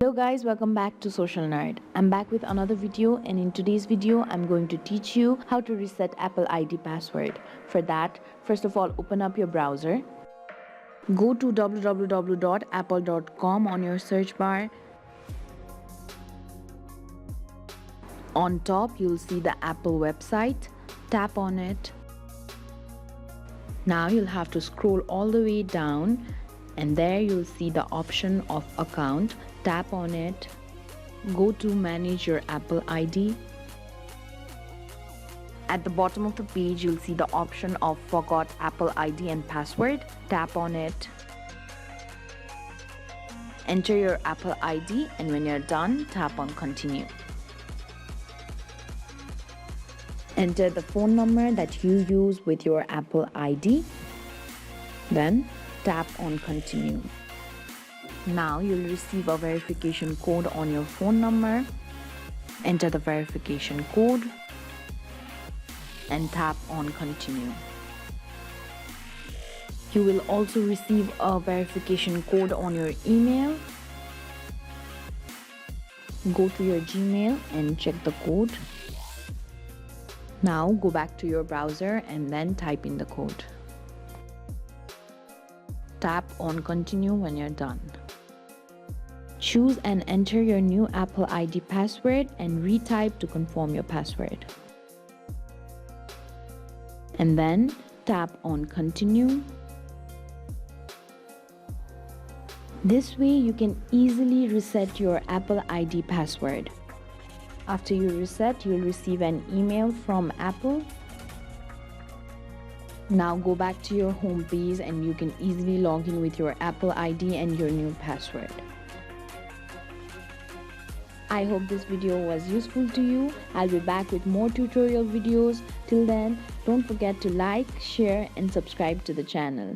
Hello guys, welcome back to Social Nerd. I'm back with another video, and in today's video I'm going to teach you how to reset Apple ID password. For that, first of all, open up your browser. Go to www.apple.com on your search bar. On top, you'll see the Apple website. Tap on it. Now you'll have to scroll all the way down, and there you'll see the option of account. Tap on it. Go to manage your Apple ID. At the bottom of the page, you'll see the option of forgot Apple ID and password. Tap on it. Enter your Apple ID, and when you're done, tap on continue. Enter the phone number that you use with your Apple ID. Then tap on continue. Now you'll receive a verification code on your phone number. Enter the verification code and tap on continue. You will also receive a verification code on your email. Go to your Gmail and check the code. Now go back to your browser and then type in the code. Tap on continue when you're done. Choose and enter your new Apple ID password and retype to confirm your password. And then tap on continue. This way you can easily reset your Apple ID password. After you reset, you'll receive an email from Apple. Now go back to your home page and you can easily log in with your Apple ID and your new password. I hope this video was useful to you. I'll be back with more tutorial videos. Till then, don't forget to like, share and subscribe to the channel.